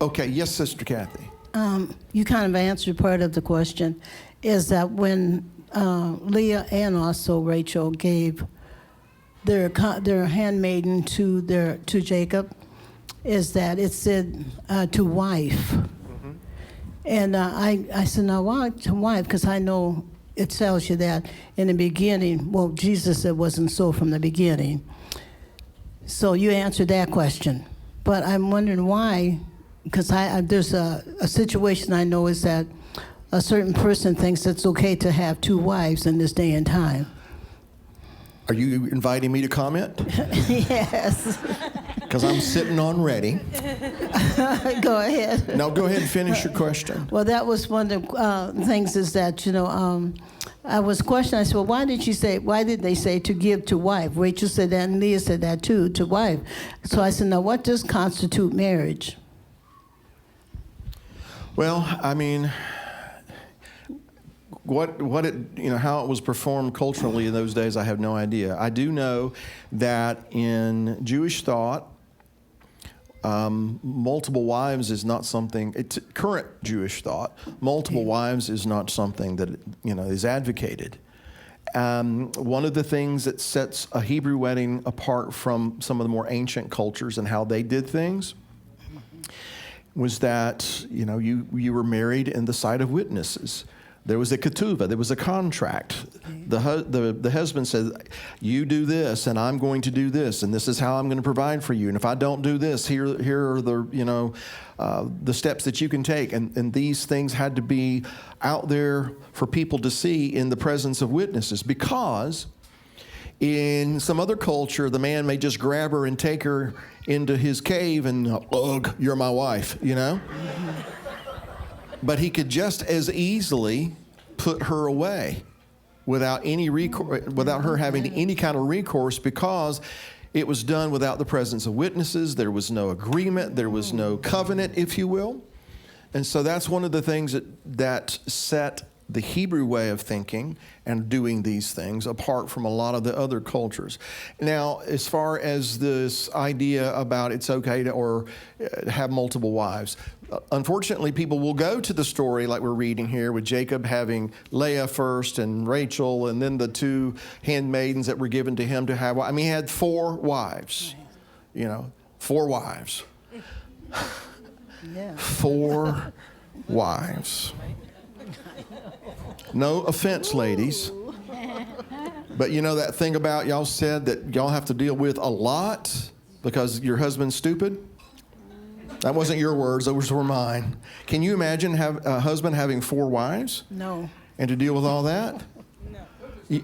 Okay, yes, Sister Kathy. You kind of answered part of the question, is that when Leah and also Rachel gave their handmaiden to Jacob, is that it said to wife. Mm-hmm. And I said, now why to wife? Because I know it tells you that in the beginning, well, Jesus said it wasn't so from the beginning. So you answered that question. But I'm wondering why, because there's a situation I know is that a certain person thinks it's okay to have two wives in this day and time. Are you inviting me to comment? Yes. Because I'm sitting on ready. Go ahead. No, go ahead and finish your question. Well, that was one of the things is that, I was questioning, I said, well, why did they say to give to wife? Rachel said that and Leah said that too, to wife. So I said, now what does constitute marriage? Well, I mean, how it was performed culturally in those days, I have no idea. I do know that in Jewish thought, multiple wives is not something. It's current Jewish thought. Multiple wives is not something that is advocated. One of the things that sets a Hebrew wedding apart from some of the more ancient cultures and how they did things was that you were married in the sight of witnesses. There was a ketuvah, there was a contract. The husband said, you do this, and I'm going to do this, and this is how I'm going to provide for you. And if I don't do this, here are the steps that you can take. And these things had to be out there for people to see in the presence of witnesses, because in some other culture, the man may just grab her and take her into his cave and, ugh, you're my wife, But he could just as easily put her away without her having any kind of recourse, because it was done without the presence of witnesses. There was no agreement. There was no covenant, if you will. And so that's one of the things that set the Hebrew way of thinking and doing these things apart from a lot of the other cultures. Now, as far as this idea about it's okay to have multiple wives, unfortunately, people will go to the story like we're reading here with Jacob having Leah first and Rachel, and then the two handmaidens that were given to him to have. I mean, he had 4 wives, 4 wives. Yeah. 4 wives. No offense, ladies. But that thing about y'all said that y'all have to deal with a lot because your husband's stupid? That wasn't your words, those were mine. Can you imagine a husband having 4 wives? No. And to deal with all that? No.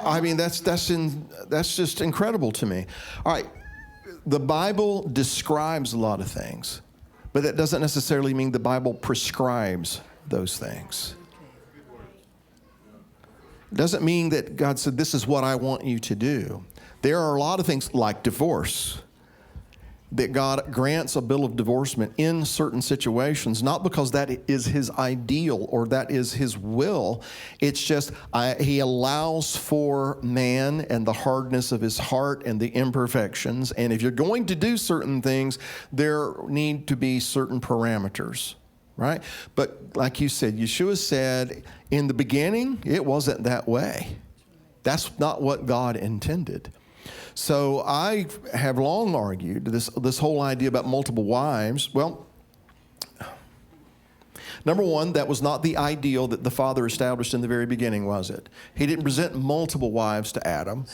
I mean, that's just incredible to me. All right, the Bible describes a lot of things, but that doesn't necessarily mean the Bible prescribes those things. It doesn't mean that God said, this is what I want you to do. There are a lot of things like divorce that God grants a bill of divorcement in certain situations, not because that is his ideal or that is his will. It's just he allows for man and the hardness of his heart and the imperfections. And if you're going to do certain things, there need to be certain parameters, right? But like you said, Yeshua said, in the beginning, it wasn't that way. That's not what God intended. So I have long argued this whole idea about multiple wives. Well, number one, that was not the ideal that the Father established in the very beginning, was it? He didn't present multiple wives to Adam.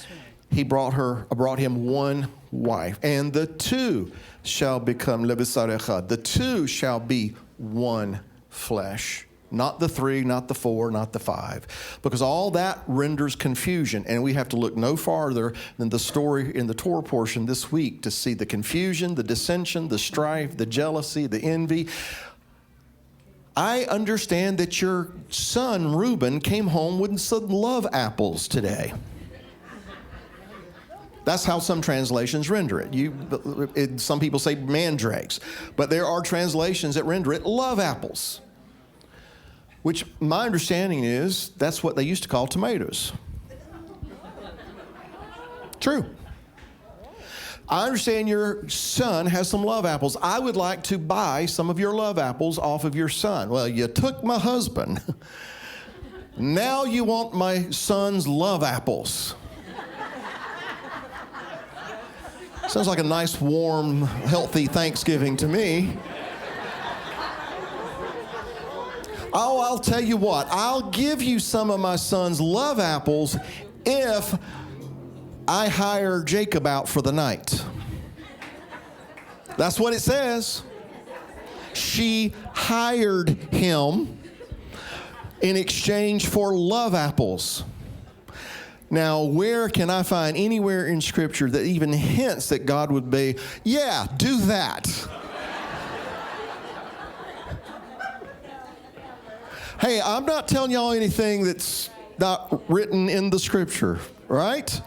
He brought him one wife. And the two shall become lebisar echad. The two shall be one flesh. Not the 3, not the 4, not the 5. Because all that renders confusion. And we have to look no farther than the story in the Torah portion this week to see the confusion, the dissension, the strife, the jealousy, the envy. I understand that your son, Reuben, came home with some love apples today. That's how some translations render it. Some people say mandrakes. But there are translations that render it love apples. Which my understanding is that's what they used to call tomatoes. True. I understand your son has some love apples. I would like to buy some of your love apples off of your son. Well, you took my husband. Now you want my son's love apples. Sounds like a nice, warm, healthy Thanksgiving to me. Oh, I'll tell you what, I'll give you some of my son's love apples if I hire Jacob out for the night. That's what it says. She hired him in exchange for love apples. Now, where can I find anywhere in Scripture that even hints that God would be, yeah, do that? Hey, I'm not telling y'all anything that's not written in the Scripture, right?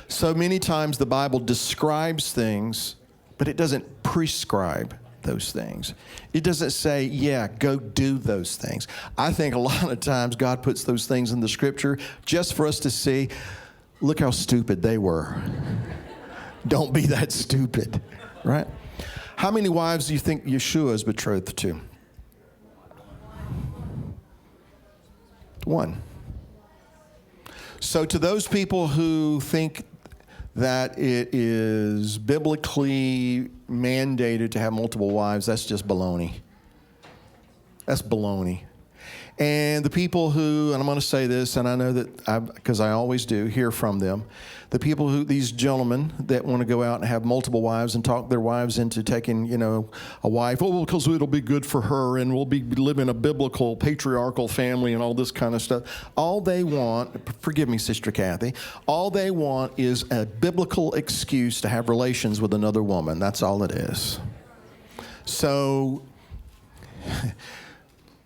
So many times the Bible describes things, but it doesn't prescribe those things. It doesn't say, yeah, go do those things. I think a lot of times God puts those things in the Scripture just for us to see, look how stupid they were. Don't be that stupid, right? How many wives do you think Yeshua is betrothed to? One. So to those people who think that it is biblically mandated to have multiple wives, that's just baloney. That's baloney. And the people who, and I'm going to say this, and I know that because I always do hear from them, the people who, these gentlemen that want to go out and have multiple wives and talk their wives into taking, a wife, because it'll be good for her and we'll be living a biblical, patriarchal family and all this kind of stuff. All they want, forgive me, Sister Kathy, all they want is a biblical excuse to have relations with another woman. That's all it is. So,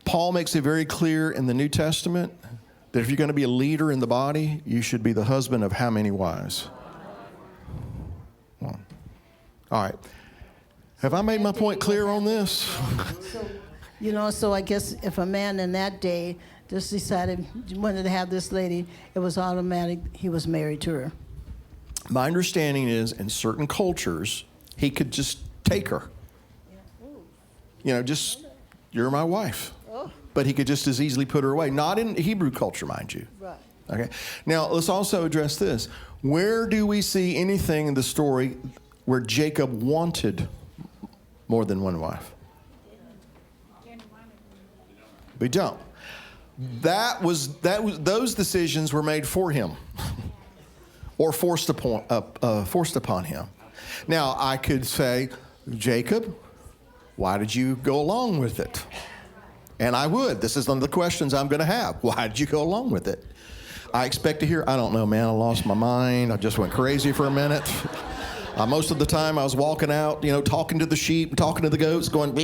Paul makes it very clear in the New Testament that if you're going to be a leader in the body, you should be the husband of how many wives? One. All right. Have I made my point clear on this? So I guess if a man in that day just decided he wanted to have this lady, it was automatic he was married to her. My understanding is in certain cultures, he could just take her. Just, you're my wife. But he could just as easily put her away. Not in Hebrew culture, mind you. Right. Okay. Now, let's also address this. Where do we see anything in the story where Jacob wanted more than one wife? We don't. Those decisions were made for him or forced upon him. Now, I could say, Jacob, why did you go along with it? And I would. This is one of the questions I'm going to have. Why did you go along with it? I expect to hear, I don't know, man, I lost my mind. I just went crazy for a minute. Most of the time I was walking out, talking to the sheep, talking to the goats, going...